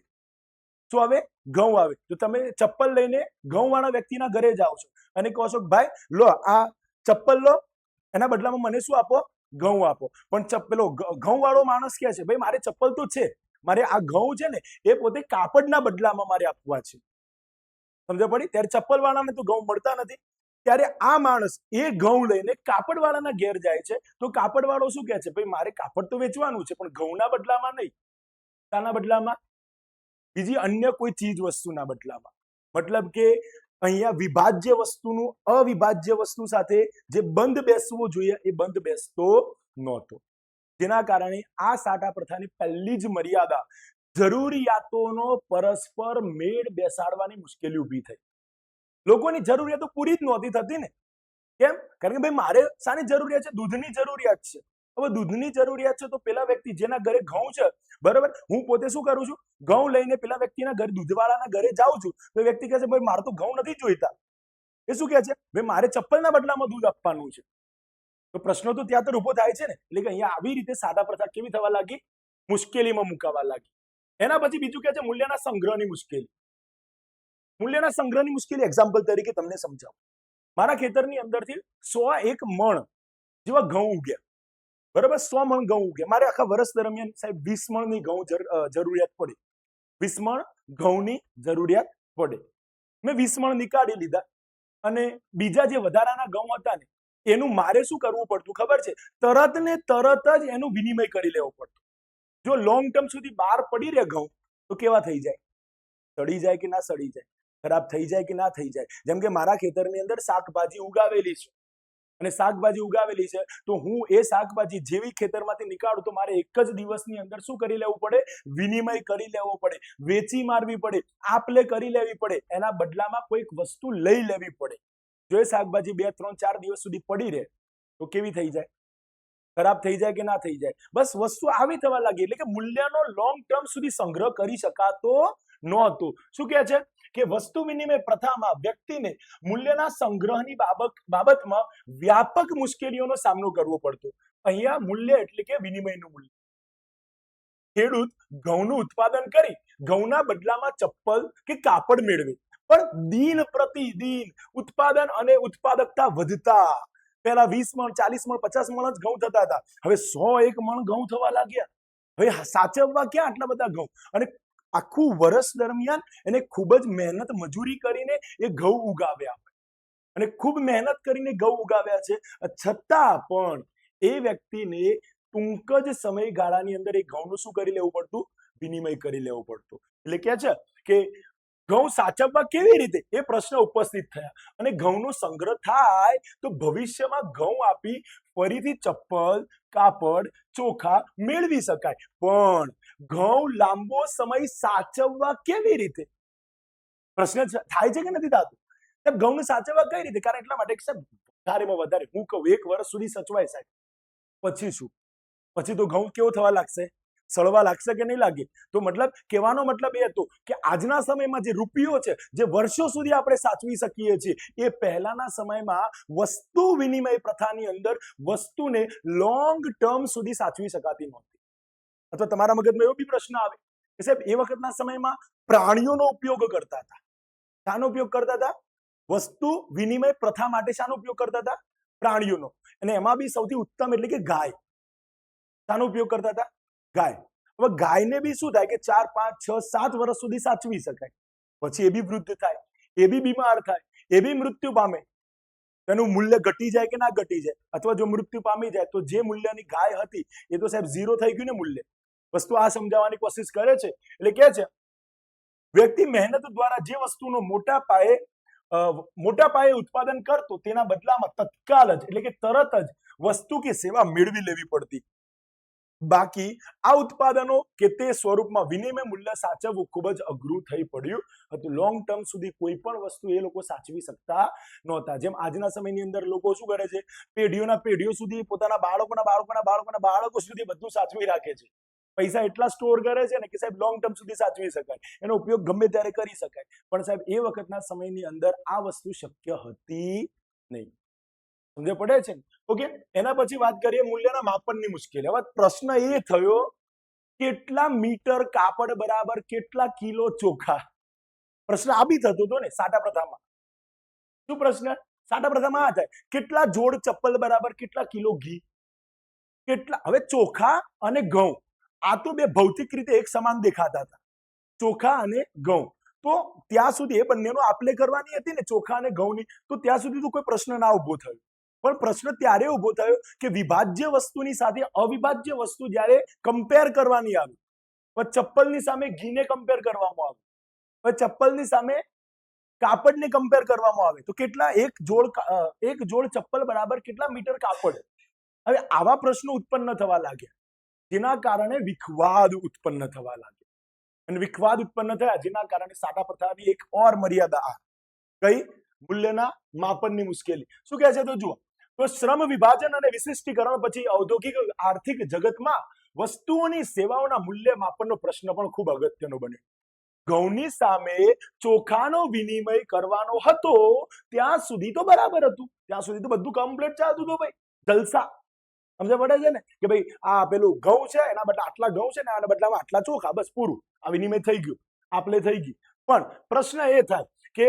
શું આવે? ઘઉં આવે. તો તમે ચપ્પલ લઈને ઘઉં વાળા વ્યક્તિના ઘરે જાઓ છો અને કહો છો ભાઈ લો આ ચપ્પલ લો, એના બદલામાં મને શું આપો? ઘઉં આપો. પણ પેલો ઘઉં વાળો માણસ કહે છે ભાઈ મારે ચપ્પલ તો છે, મારે આ ઘઉં છે ને એ પોતે કાપડના બદલામાં મારે આપવા છે. સમજ પડી? ત્યારે ચપ્પલ વાળાને તો ઘઉં મળતા નથી. ત્યારે આ માણસ એ ઘઉં લઈને કાપડવાળાના ઘેર જાય છે, તો કાપડવાળો શું કહે છે, ભાઈ મારે કાપડ તો વેચવાનું છે, પણ ઘઉંના બદલામાં નહીં. શાના બદલામાં? બીજી અન્ય કોઈ ચીજ વસ્તુના બદલામાં. મતલબ કે અહીંયા વિભાજ્ય વસ્તુનું અવિભાજ્ય વસ્તુ સાથે જે બંધ બેસવો જોઈએ એ બંધ બેસતો નહોતો. જેના કારણે આ સાટા પ્રથાની પહેલી જ મર્યાદા જરૂરિયાતોનો પરસ્પર મેળ બેસાડવાની મુશ્કેલી ઊભી થઈ. લોકોની જરૂરિયાતો પૂરી જ નહોતી થતી ને. કેમ? કારણ કે ભાઈ મારે શાની જરૂરિયાત છે? દૂધની જરૂરિયાત છે. હવે દૂધની જરૂરિયાત છે તો પેલા વ્યક્તિ જેના ઘરે ઘઉં છે, બરાબર, હું પોતે શું કરું છું, ઘઉં લઈને પેલા વ્યક્તિના ઘરે, દૂધવાળાના ઘરે જાઉં છું, તો વ્યક્તિ કહે છે ભાઈ મારે તો ઘઉં નથી જોઈતા. એ શું કહે છે, ભાઈ મારે ચપ્પલના બદલામાં દૂધ આપવાનું છે. તો પ્રશ્નો તો ત્યાં તો ઉભો થાય છે ને. એટલે કે અહીંયા આવી રીતે સાદા પ્રથા કેવી થવા લાગી? મુશ્કેલીમાં મુકાવા લાગી. એના પછી બીજું કહે છે મૂલ્યના સંગ્રહની મુશ્કેલી. મૂલ્યના સંગ્રહની મુશ્કેલી એક્ઝામ્પલ તરીકે તમને સમજાવું. મારા ખેતરની અંદરથી 101 મણ જેવા ઘઉં ઉગ્યા, બરાબર, 100 મણ ઘઉં ઉગ્યા. મારે આખા વર્ષ દરમિયાન સાહેબ 20 મણની ઘઉં જરૂરિયાત પડે. 20 મણ ઘઉંની જરૂરિયાત પડે. મેં 20 મણ નીકાળી લીધા અને બીજા જે વધારાના ઘઉં હતા ને એનું મારે શું કરવું પડતું ખબર છે? તરત ને તરત જ એનું વિનિમય કરી લેવો પડતું. જો લોંગ ટર્મ સુધી બહાર પડી રહે ઘઉં તો કેવા થઈ જાય? સડી જાય કે ના સડી જાય? ખરાબ થઈ જાય કે ના થઈ જાય? જેમ કે મારા ખેતરની અંદર શાકભાજી ઉગાવેલી છે અને શાકભાજી ઉગાવેલી છે તો હું એ શાકભાજી જેવી ખેતરમાંથી નીકાળું તો મારે એક જ દિવસની અંદર શું કરી લેવું પડે? વિનિમય કરી લેવો પડે, વેચી મારવી પડે, આપ લે કરી લેવી પડે, એના બદલામાં કોઈક વસ્તુ લઈ લેવી પડે. જો એ શાકભાજી 2, 3, 4 દિવસ સુધી પડી રહે તો કેવી થઈ જાય? ખરાબ થઈ જાય કે ના થઈ જાય? બસ વસ્તુ આવી થવા લાગી. એટલે કે મૂલ્યનો લોંગ ટર્મ સુધી સંગ્રહ કરી શકાતો નહોતો. શું કહે છે કે વસ્તુ વિનિમય પ્રથામાં વ્યક્તિને મૂલ્યના સંગ્રહની બાબતમાં વ્યાપક મુશ્કેલીઓનો સામનો કરવો પડતો. અહીંયા મૂલ્ય એટલે કે વિનિમયનું મૂલ્ય. ખેડૂત ઘઉંનું ઉત્પાદન કરી ઘઉંના બદલામાં ચપ્પલ કે કાપડ મેળવે, પણ દિન પ્રતિદિન ઉત્પાદન અને ઉત્પાદકતા વધતા. પહેલા 20 મણ, 40 મણ, 50 મણ જ ઘઉં થતા હતા. હવે 101 મણ ઘઉં થવા લાગ્યા. હવે સાચવવા ક્યાં આટલા બધા ઘઉં? અને આખું વર્ષ દરમિયાન એને ખૂબ જ મહેનત મજૂરી કરીને એ ઘઉં ઉગાવ્યા અને ખૂબ મહેનત કરીને ઘઉં ઉગાવ્યા છે, છતાં પણ એ વ્યક્તિને ટૂંક જ સમયગાળાની અંદર એ ઘઉંનું શું કરી લેવું પડતું? વિનિમય કરી લેવું પડતું. એટલે કે છે કે ઘઉં સાચવવા કેવી રીતે એ પ્રશ્ન ઉપસ્થિત થયા. અને ઘઉંનો સંગ્રહ થાય તો ભવિષ્યમાં ઘઉં આપી ફરીથી ચપ્પલ, કાપડ, ચોખા મેળવી શકાય. પણ ઘઉં લાંબો સમય સાચવવા કેવી રીતે? પ્રશ્ન થાય છે કે નથી થતું? ઘઉંને સાચવવા કઈ રીતે? કારણ એટલા માટે સાહેબ વધારેમાં વધારે હું કહું 1 વર્ષ સુધી સચવાય સાહેબ. પછી શું? પછી તો ઘઉં કેવો થવા લાગશે? સળવા લાગશે કે નહીં લાગે? તો મતલબ કહેવાનો મતલબ એ હતો કે આજના સમયમાં જે રૂપિયો છે, જે વર્ષો સુધી આપણે સાચવી શકીએ છીએ, એ પહેલાના સમયમાં વસ્તુ વિનિમય પ્રથાની અંદર વસ્તુને લોંગ ટર્મ સુધી સાચવી શકાતી નહોતી. અથવા તમારા મગજમાં એવો બી પ્રશ્ન આવે કે સાહેબ એ વખતના સમયમાં પ્રાણીઓનો ઉપયોગ કરતા હતા. શાનો ઉપયોગ કરતા હતા? વસ્તુ વિનિમય પ્રથા માટે શાનો ઉપયોગ કરતા હતા? પ્રાણીઓનો. અને એમાં બી સૌથી ઉત્તમ એટલે કે ગાય. શાનો ઉપયોગ કરતા હતા? ગાય. હવે ગાયને બી શું થાય કે 4, 5, 6, 7 વર્ષ સુધી સાચવી શકાય. પછી એ બી વૃદ્ધ થાય, એ બી બીમાર થાય, એ બી મૃત્યુ પામે. તેનું મૂલ્ય ઘટી જાય કે ના ઘટી જાય? અથવા જો મૃત્યુ પામી જાય તો જે મૂલ્યની ગાય હતી એ તો સાહેબ 0 થઈ ગયું ને મૂલ્ય. વસ્તુ આ સમજાવવાની કોશિશ કરે છે. એટલે કે છે વ્યક્તિ મહેનત દ્વારા જે વસ્તુનો મોટા પાયે ઉત્પાદન કરતો તેના બદલામાં તત્કાલ જ એટલે કે તરત જ વસ્તુ કે સેવા મેળવી લેવી પડતી. બાકી આ ઉત્પાદનો કે તે સ્વરૂપમાં વિનિમય મૂલ્ય સાચવવું ખૂબ જ અઘરું થઈ પડ્યું હતું. લોંગ ટર્મ સુધી કોઈ પણ વસ્તુ એ લોકો સાચવી શકતા નહોતા. જેમ આજના સમયની અંદર લોકો શું કરે છે? પેઢીઓના પેઢીઓ સુધી પોતાના બાળકો સુધી બધું સાચવી રાખે છે. પૈસા એટલા સ્ટોર કરે છે ને કે સાહેબ લોંગ ટર્મ સુધી સાચવી શકાય, એનો ઉપયોગ ગમે ત્યારે કરી શકાય. પણ સાહેબ એ વખતના સમયની અંદર આ વસ્તુ શક્ય હતી નહીં. સમજ પડે છે? ઓકે. એના પછી વાત કરીએ મૂલ્યના માપનની મુશ્કેલી. હવે પ્રશ્ન એ થયો કેટલા મીટર કાપડ બરાબર કેટલા કિલો ચોખા? પ્રશ્ન આ બી થતો હતો ને સાટા પ્રથામાં. શું પ્રશ્ન સાટા પ્રથામાં આ થાય? કેટલા જોડ ચપ્પલ બરાબર કેટલા કિલો ઘી? કેટલા? હવે ચોખા અને ઘઉં આ તો બે ભૌતિક રીતે એક સમાન દેખાતા હતા. ચોખા અને ઘઉં. તો ત્યાં સુધી એ બંનેનો આપલે કરવાની હતી ને ચોખા અને ઘઉંની, તો ત્યાં સુધી તો કોઈ પ્રશ્ન ના ઉભો થયો. પણ પ્રશ્ન ત્યારે ઉભો થયો કે વિભાજ્ય વસ્તુની સાથે અવિભાજ્ય વસ્તુ જ્યારે કમ્પેર કરવાની આવી, પણ ચપ્પલની સામે ઘીને કમ્પેર કરવામાં આવે, પણ ચપ્પલની સામે કાપડને કમ્પેર કરવામાં આવે, તો કેટલા એક જોડ ચપ્પલ બરાબર કેટલા મીટર કાપડ. હવે આવા પ્રશ્નો ઉત્પન્ન થવા લાગ્યા, જેના કારણે વિખવાદ ઉત્પન્ન થવા લાગ્યા. અને વિખવાદ ઉત્પન્ન થયા જેના કારણે સાટા પ્રથાની એક ઓર મર્યાદા આ કઈ, મૂલ્યના માપનની મુશ્કેલી. શું કહે છે તો જુઓ, તો શ્રમ વિભાજન અને વિશિષ્ટીકરણ પછી ઔદ્યોગિક આર્થિક જગતમાં વસ્તુઓની સેવાઓના મૂલ્ય માપનનો પ્રશ્ન પણ ખૂબ અગત્યનો બન્યો. ઘઉંની સામે ચોખાનો વિનિમય કરવાનો હતો ત્યાં સુધી તો બરાબર હતું, ત્યાં સુધી તો બધું કમ્પ્લીટ ચાલતું હતું ભાઈ, જલસા. સમજ પડે છે ને કે ભાઈ આ પેલું ઘઉં છે એના બદલે આટલા ઘઉં છે ને આના બદલામાં આટલા ચોખા, બસ પૂરું, આ વિનિમય થઈ ગયું, આપલે થઈ ગઈ. પણ પ્રશ્ન એ થાય કે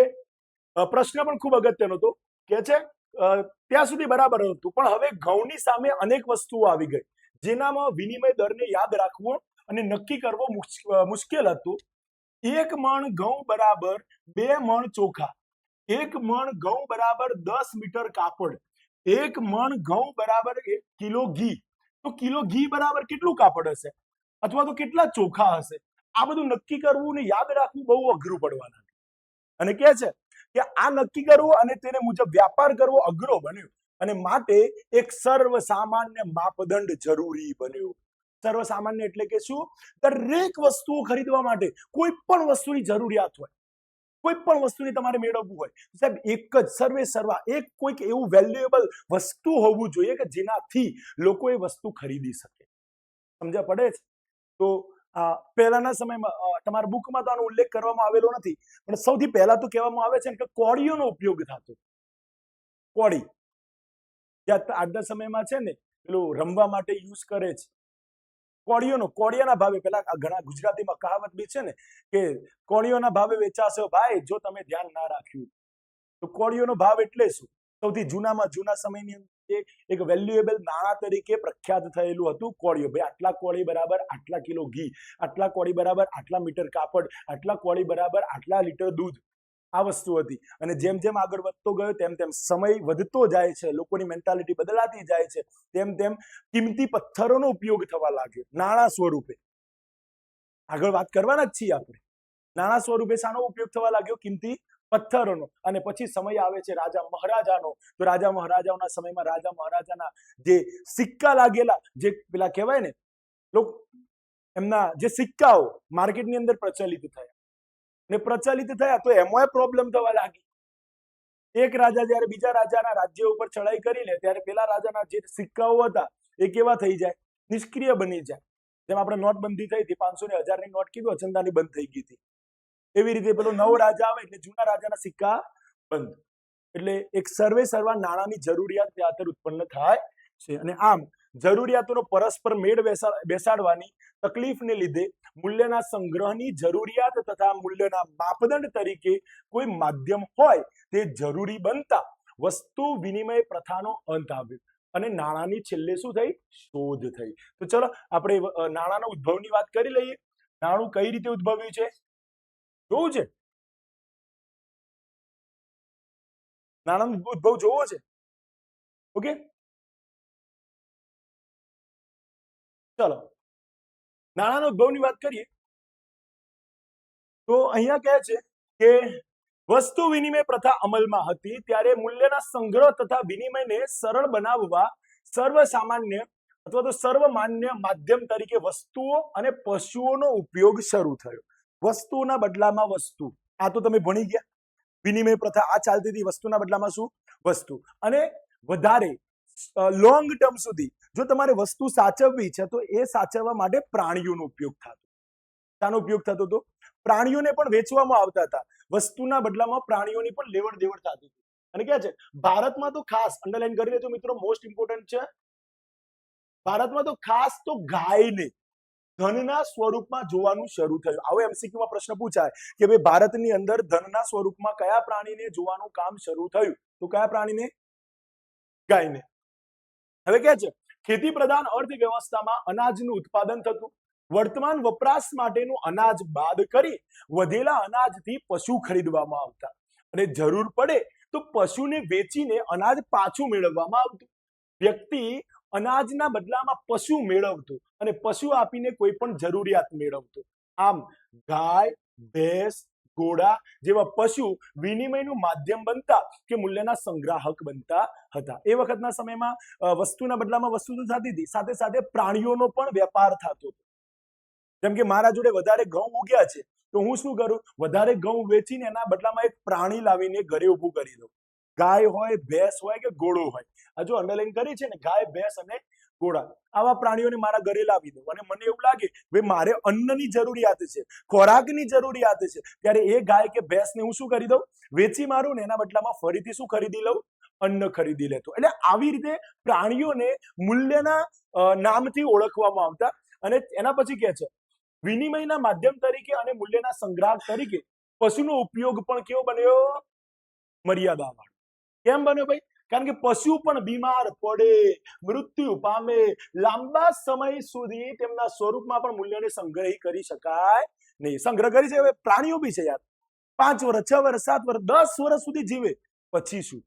પ્રશ્ન પણ ખૂબ અગત્યનો હતો કે છે ત્યાં સુધી બરાબર હતું, પણ હવે ઘઉંની સામે અનેક વસ્તુઓ આવી ગઈ જેનામાં વિનિમય દરને યાદ રાખવો અને નક્કી કરવો મુશ્કેલ હતું. 1 મણ ઘઉં બરાબર 2 મણ ચોખા, 1 મણ ઘઉં બરાબર 10 મીટર કાપડ, 1 મણ ઘઉં બરાબર 1 કિલો ઘી. તો કિલો ઘી બરાબર કેટલું કાપડ હશે અથવા તો કેટલા ચોખા હશે, આ બધું નક્કી કરવું ને યાદ રાખવું બહુ અઘરું પડવાના. અને કહે છે કે આ નક્કી કરવું અને તેને મુજબ વ્યાપાર કરવો અઘરો બન્યો, અને માટે એક સર્વસામાન્ય માપદંડ જરૂરી બન્યો. સર્વસામાન્ય એટલે કે શું, દરેક વસ્તુઓ ખરીદવા માટે કોઈ પણ વસ્તુની જરૂરિયાત હોય, કોઈ પણ વસ્તુની તમારે મેળવવું હોય, સાહેબ એક જ સર્વે સર્વા એક કોઈક એવું વેલ્યુએબલ વસ્તુ હોવું જોઈએ કે જેનાથી લોકો એ વસ્તુ ખરીદી શકે. સમજ્યા પડે છે? તો પહેલાના સમયમાં તમારા બુકમાં તો આનો ઉલ્લેખ કરવામાં આવેલો નથી, પણ સૌથી પહેલા તો કહેવામાં આવે છે કે કોળીઓનો ઉપયોગ થતો. કોળી આજના સમયમાં છે ને પેલું રમવા માટે યુઝ કરે છે, કોળિયાના ભાવે, પેલા ઘણા ગુજરાતીમાં કહાવત બી છે ને કે કોળિયોના ભાવે વેચાશે ભાઈ જો તમે ધ્યાન ના રાખ્યું. તો કોળિયોનો ભાવ એટલે શું, સૌથી જૂનામાં જૂના સમયની અંદર એક વેલ્યુએબલ નાણાં તરીકે પ્રખ્યાત થયેલું હતું કોળિયો. ભાઈ આટલા કોળી બરાબર આટલા કિલો ઘી, આટલા કોળી બરાબર આટલા મીટર કાપડ, આટલા કોળી બરાબર આટલા લીટર દૂધ. આ વસ્તુ હતી. અને જેમ જેમ આગળ વધતો ગયો તેમ તેમ સમય વધતો જાય છે, લોકોની મેન્ટાલિટી બદલાતી જાય છે, તેમ તેમ કિંમતી પથ્થરોનો ઉપયોગ થવા લાગ્યો નાણાં સ્વરૂપે. આગળ વાત કરવાના જ છીએ આપણે. નાણાં સ્વરૂપે શાનો ઉપયોગ થવા લાગ્યો, કિંમતી પથ્થરોનો. અને પછી સમય આવે છે રાજા મહારાજાનો. તો રાજા મહારાજાઓના સમયમાં રાજા મહારાજાના જે સિક્કા લાગેલા, જે પેલા કહેવાય ને એમના જે સિક્કાઓ માર્કેટની અંદર પ્રચલિત થયા, ને પ્રચલિત થયા તો એમાં પ્રોબ્લેમ થવા લાગી. એક રાજા જયારે બીજા રાજાના રાજ્ય ઉપર ચડાઈ કરી લે ત્યારે પેલા રાજાના જે સિક્કાઓ હતા એ કેવા થઈ જાય, નિષ્ક્રિય બની જાય. જેમ આપણે નોટબંધી થઈ હતી, 500 ને 1000 ની નોટ કીધું અચંદાની બંધ થઈ ગઈ હતી, એવી રીતે પેલો નવો રાજા આવે એટલે જૂના રાજાના સિક્કા બંધ. એટલે એક સર્વે સર્વા નાણાંની જરૂરિયાત ત્યાં ઉત્પન્ન થાય છે. અને આમ જરૂરિયાતોનો પરસ્પર મેળ બેસાડવાની તકલીફને લીધે મૂલ્યના સંગ્રહની જરૂરિયાત તથા મૂલ્યના માપદંડ તરીકે કોઈ માધ્યમ હોય તે જરૂરી બનતા વસ્તુ વિનિમય પ્રથાનો અંત આવ્યો અને નાણાંની છેલ્લે શું થઈ, શોધ થઈ. તો ચલો આપણે નાણાંના ઉદ્ભવની વાત કરી લઈએ. નાણું કઈ રીતે ઉદ્ભવ્યું છે જોવું છે, નાણાંનો ઉદ્ભવ જોવો છે. ઓકે, ચલો નાણાંના ઉદ્ભવની વાત કરીએ તો અહીંયા કહે છે કે વસ્તુ વિનિમય પ્રથા અમલમાં હતી ત્યારે મૂલ્યના સંગ્રહ તથા વિનિમયને સરળ બનાવવા સર્વસામાન્ય અથવા તો સર્વમાન્ય માધ્યમ તરીકે વસ્તુઓ અને પશુઓનો ઉપયોગ શરૂ થયો. વસ્તુના બદલામાં વસ્તુ, આ તો તમે ભણી ગયા. વિનિમય પ્રથા આ ચાલતી હતી, વસ્તુના બદલામાં શું, વસ્તુ. અને વધારે લોંગ ટર્મ સુધી જો તમારે વસ્તુ સાચવવી છે તો એ સાચવવા માટે પ્રાણીઓનો ઉપયોગ થતો. શાનો ઉપયોગ થતો હતો, પ્રાણીઓને પણ વેચવામાં આવતા હતા. વસ્તુના બદલામાં પ્રાણીઓની પણ લેવડ દેવડ થતી હતી. અને ક્યાં છે ભારતમાં તો ખાસ અંડરલાઈન કરી લેજો મિત્રો, મોસ્ટ ઇમ્પોર્ટન્ટ છે. ભારતમાં તો ખાસ તો ગાયને ધનના સ્વરૂપમાં જોવાનું શરૂ થયું. આવો એમસીક્યુમાં પ્રશ્ન પૂછાય કે ભાઈ ભારતની અંદર ધનના સ્વરૂપમાં કયા પ્રાણીને જોવાનું કામ શરૂ થયું, તો કયા પ્રાણીને, ગાયને. હવે ક્યાં છે ખેતી પ્રધાન અર્થવ્યવસ્થામાં અનાજનું ઉત્પાદન થતું, વર્તમાન વપરાશ માટેનું અનાજ બાદ કરી વધેલા અનાજથી પશુ ખરીદવામાં આવતા અને જરૂર પડે તો પશુને વેચીને અનાજ પાછું મેળવવામાં આવતું. વ્યક્તિ અનાજના બદલામાં પશુ મેળવતો અને પશુ આપીને કોઈ પણ જરૂરિયાત મેળવતો. આમ ગાય, ભેંસ, ઘોડા જેવા પશુ વિનિમયનું માધ્યમ બનતા કે મૂલ્યના સંગ્રાહક બનતા હતા. એ વખતના સમયમાં વસ્તુના બદલામાં વસ્તુ તો થતી હતી, સાથે સાથે પ્રાણીઓનો પણ વેપાર થતો હતો. જેમ કે મારા જોડે વધારે ઘઉં ઉગ્યા છે તો હું શું કરું, વધારે ઘઉં વેચીને એના બદલામાં એક પ્રાણી લાવીને ઘરે ઊભું કરી દઉં. ગાય હોય, ભેંસ હોય કે ઘોડો હોય, હજુ અંડરલાઈન કરી છે ને, ગાય, ભેંસ અને ઘોડા, આવા પ્રાણીઓને મારા ઘરે લાવી દઉં. અને મને એવું લાગે ભાઈ મારે અન્નની જરૂરિયાત છે, ખોરાકની જરૂરિયાત છે, ત્યારે એ ગાય કે ભેંસને હું શું કરી દઉં, વેચી મારું ને એના બદલામાં ફરીથી શું ખરીદી લઉં, અન્ન ખરીદી લેતો. એટલે આવી રીતે પ્રાણીઓને મૂલ્યના નામથી ઓળખવામાં આવતા. અને એના પછી કહે છે વિનિમયના માધ્યમ તરીકે અને મૂલ્યના સંગ્રાહક તરીકે પશુનો ઉપયોગ પણ કેવો બન્યો, મર્યાદાવાળો. કેમ બન્યો ભાઈ? કારણ કે પશુ પણ બીમાર પડે, મૃત્યુ પામે, લાંબા સમય સુધી તેમના સ્વરૂપમાં પણ મૂલ્યને સંગ્રહી કરી શકાય નહીં. સંગ્રહ કરી છે, પ્રાણીઓ બી છે યાર, 5 વર્ષ, 6 વર્ષ, 7 વર્ષ, 10 વર્ષ સુધી જીવે, પછી શું?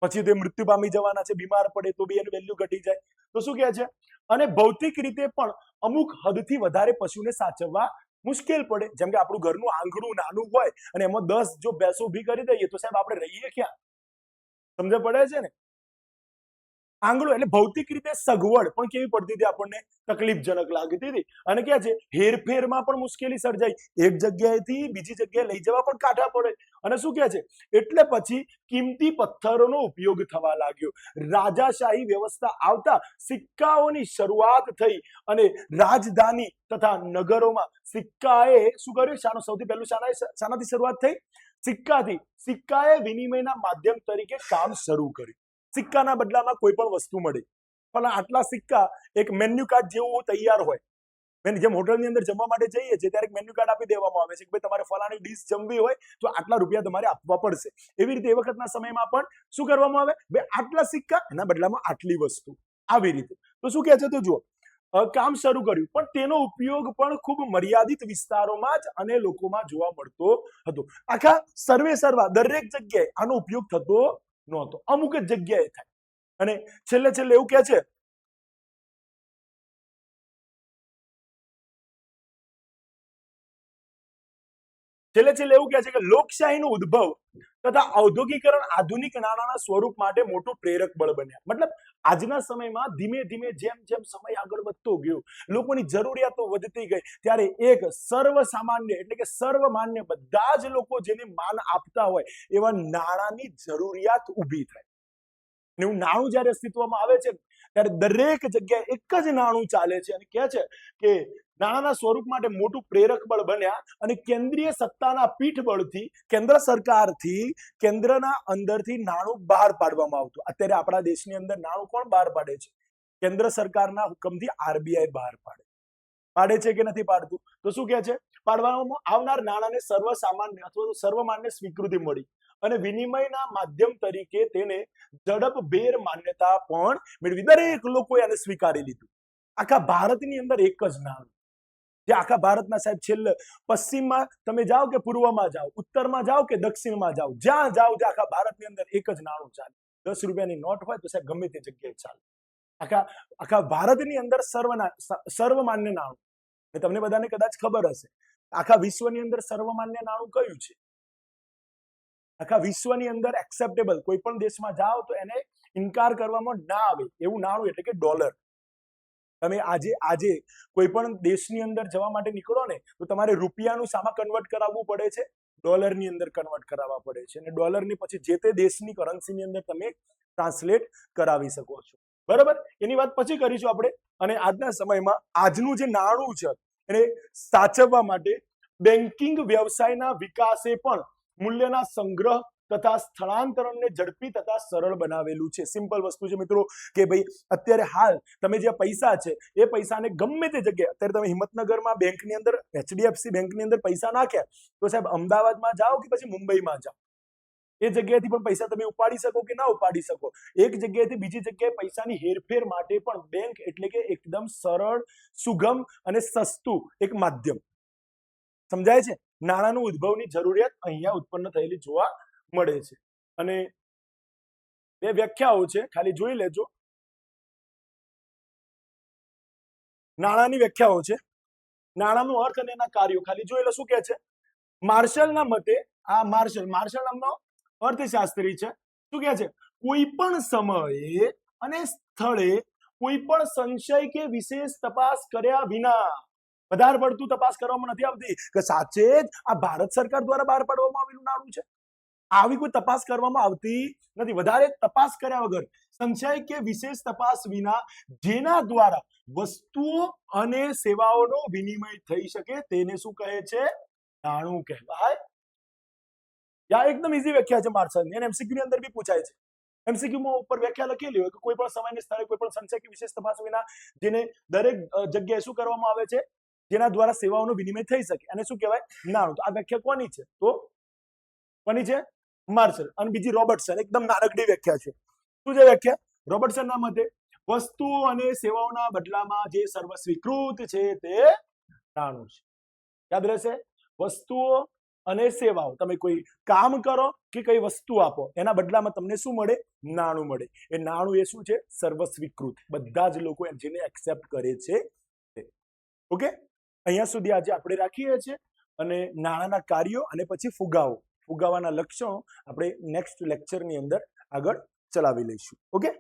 પછી તે મૃત્યુ પામી જવાના છે, બીમાર પડે તો બી એનું વેલ્યુ ઘટી જાય. તો શું કહે છે, અને ભૌતિક રીતે પણ અમુક હદથી વધારે પશુને સાચવવા મુશ્કેલ પડે. જેમ કે આપણું ઘરનું આંગણું નાનું હોય અને એમાં 10 જો ભેંસો ઊભી કરી દઈએ તો સાહેબ આપણે રહીએ ક્યાં? સમજ પડે છે ને? આંગણું એટલે ભૌતિક રીતે સગવડ પણ કેવી પડતી હતી, આપણને તકલીફજનક લાગતી હતી. અને ક્યાં છે, હેરફેરમાં પણ મુશ્કેલી સર્જાય, એક જગ્યાએથી બીજી જગ્યાએ લઈ જવા પણ કાઢા પડે. અને શું કહે છે, એટલે પછી કિંમતી પથ્થરોનો ઉપયોગ થવા લાગ્યો. રાજાશાહી વ્યવસ્થા આવતા સિક્કાઓની શરૂઆત થઈ અને રાજધાની તથા નગરોમાં સિક્કાએ શું કર્યું, સૌથી પહેલું શાનાથી શરૂઆત થઈ, સિક્કાથી. સિક્કાએ વિનિમયના માધ્યમ તરીકે કામ શરૂ કર્યું. સિક્કાના બદલામાં કોઈ પણ વસ્તુ મળે, પણ આટલા સિક્કા એક મેન્યુ કાર્ડ જેવું તૈયાર હોય. જેમ હોટલની અંદર જમવા માટે જઈએ છીએ ત્યારે એક મેન્યુ કાર્ડ આપી દેવામાં આવે છે કે ભાઈ તમારે ફલાણી ડીશ જમવી હોય તો આટલા રૂપિયા તમારે આપવા પડશે. એવી રીતે એ વખતના સમયમાં પણ શું કરવામાં આવે, ભાઈ આટલા સિક્કા, એના બદલામાં આટલી વસ્તુ, આવી રીતે. તો શું કહે છે, તો જુઓ, કામ શરૂ કર્યું, પણ તેનો ઉપયોગ પણ ખૂબ મર્યાદિત વિસ્તારોમાં જ અને લોકોમાં જોવા મળતો હતો. આખા સર્વા દરેક જગ્યાએ આનો ઉપયોગ થતો નહોતો, અમુક જ જગ્યાએ થાય. અને છેલ્લે એવું કહે છે, એવું કહે છે કે લોકશાહીનો ઉદ્ભવ તથા ઔદ્યોગિકરણ આધુનિક નાણાંના સ્વરૂપ માટે મોટું પ્રેરક બળ બન્યા. મતલબ આજના સમયમાં ધીમે ધીમે જેમ જેમ સમય આગળ વધતો ગયો, લોકોની જરૂરિયાતો વધતી ગઈ, ત્યારે એક સર્વસામાન્ય એટલે કે સર્વમાન્ય બધા જ લોકો જેને માન આપતા હોય એવા નાણાંની જરૂરિયાત ઊભી થાય. અને એવું નાણું જ્યારે અસ્તિત્વમાં આવે છે ત્યારે દરેક જગ્યાએ એક જ નાણું ચાલે છે. અને કહે છે કે નાણાંના સ્વરૂપ માટે મોટું પ્રેરક બળ બન્યા અને કેન્દ્રીય સત્તાના પીઠબળથી કેન્દ્ર સરકારથી કેન્દ્રના અંદરથી નાણું બહાર પાડવામાં આવતું. અત્યારે આપણા દેશની અંદર નાણું કોણ બહાર પાડે છે? કેન્દ્ર સરકારના હુકમથી આરબીઆઈ બહાર પાડે છે કે નથી પાડતું? તો શું કહે છે, પાડવામાં આવનાર નાણાંને સર્વસામાન્ય અથવા સર્વમાન્ય સ્વીકૃતિ મળી અને વિનિમયના માધ્યમ તરીકે તેને ઝડપભેર માન્યતા પણ મેળવી. દરેક લોકોએ આને સ્વીકારી લીધું. આખા ભારતની અંદર એક જ નાણું, જે આખા ભારતના સાહેબ છેલ્લે પશ્ચિમમાં તમે જાઓ કે પૂર્વમાં જાઓ, ઉત્તરમાં જાઓ કે દક્ષિણમાં જાઓ, જ્યાં જાઓ ત્યાં આખા ભારતની અંદર એક જ નાણું ચાલે. 10 રૂપિયાની નોટ હોય તો સાહેબ ગમે તે જગ્યાએ ચાલે. આખા ભારતની અંદર સર્વમાન્ય નાણું. તમને બધાને કદાચ ખબર હશે, આખા વિશ્વની અંદર સર્વમાન્ય નાણું કયું છે? આખા વિશ્વની અંદર એક્સેપ્ટેબલ, કોઈ પણ દેશમાં જાઓ તો એને ઇનકાર કરવામાં ના આવે એવું નાણું એટલે કે ડોલર. તમે આજે કોઈ પણ દેશની અંદર જવા માટે નીકળો ને તો તમારે રૂપિયાનું સામા કન્વર્ટ કરાવવું પડે છે, ડોલરની અંદર કન્વર્ટ કરાવવા પડે છે. અને ડોલરની પછી જે તે દેશની કરન્સીની અંદર તમે ટ્રાન્સલેટ કરાવી શકો છો. બરાબર, એની વાત પછી કરીશું આપણે. અને આજના સમયમાં આજનું જે નાણું છે એને સાચવવા માટે બેન્કિંગ વ્યવસાયના વિકાસે પણ મૂલ્યના સંગ્રહ તથા સ્થળાંતરણને ઝડપી તથા સરળ બનાવેલું છે. સિમ્પલ વસ્તુ છે મિત્રો કે ભાઈ અત્યારે હાલ તમે જે પૈસા છે એ પૈસાને ગમે તે જગ્યાએ, અત્યારે તમે હિંમતનગરમાં બેંકની અંદર, HDFC બેંકની અંદર પૈસા નાખ્યા તો સાહેબ અમદાવાદમાં જાઓ કે પછી મુંબઈમાં જાઓ, એ જગ્યાએથી પણ પૈસા તમે ઉપાડી શકો કે ના ઉપાડી શકો. એક જગ્યાએથી બીજી જગ્યાએ પૈસાની હેરફેર માટે પણ બેંક એટલે કે એકદમ સરળ, સુગમ અને સસ્તું એક માધ્યમ. સમજાય છે? નાણાંનું ઉદ્ભવની જરૂરિયાત અહીંયા ઉત્પન્ન થયેલી જોવા મળે છે. અને બે વ્યાખ્યાઓ છે, ખાલી જોઈ લેજો. નાણાંની વ્યાખ્યાઓ છે. નાણાંનો અર્થ અને એના કાર્યો ખાલી જોઈ લો. શું કહે છે? માર્શલના મતે, આ માર્શલ નામનો અર્થશાસ્ત્રી છે. શું કહે છે? કોઈ પણ સમયે અને સ્થળે કોઈ પણ સંશય કે વિશેષ તપાસ કર્યા વિના, વધારે પડતું તપાસ કરવામાં નથી આવતી કે સાચે જ આ ભારત સરકાર દ્વારા બહાર પાડવામાં આવેલું નાણું છે, આવી કોઈ તપાસ કરવામાં આવતી નથી. વધારે તપાસ કર્યા વગર, સંશય કે વિશેષ તપાસ વિના જેના દ્વારા વસ્તુઓ અને સેવાઓનો વિનિમય થઈ શકે તેને શું કહે છે? નાણું કહેવાય. યા એકદમ ઈઝી વ્યાખ્યા છે માર્શલની, અને એમસીક્યુ ની અંદર બી પૂછાય છે. એમસીક્યુ માં ઉપર વ્યાખ્યા લખેલી હોય કે કોઈ પણ સમયને સ્થળે કોઈ પણ સંશય કે વિશેષ તપાસ વિના જેને દરેક જગ્યાએ શું કરવામાં આવે છે? જેના દ્વારા સેવાઓનો વિનિમય થઈ શકે, અને શું કહેવાય? નાણું. તો આ વ્યાખ્યા કોની છે? તો કોની છે? માર્શલ. અને બીજી રોબર્ટસન, એકદમ નાનકડી વ્યાખ્યા છે. શું છે વ્યાખ્યા? રોબર્ટસનના મતે વસ્તુઓ અને સેવાઓના બદલામાં જે સર્વસ્વીકૃત છે તે નાણું છે. યાદ રહેશે? વસ્તુઓ અને સેવાઓ, તમે કોઈ કામ કરો કે કઈ વસ્તુ આપો, એના બદલામાં તમને શું મળે? નાણું મળે. એ નાણું એ શું છે? સર્વસ્વીકૃત. બધા જ લોકો જેને એક્સેપ્ટ કરે છે. ઓકે, અહીંયા સુધી આજે આપણે રાખીએ છીએ. અને નાણાંના કાર્યો અને પછી ફુગાવાના લક્ષણો આપણે નેક્સ્ટ લેક્ચરની અંદર આગળ ચલાવી લઈશું. ઓકે.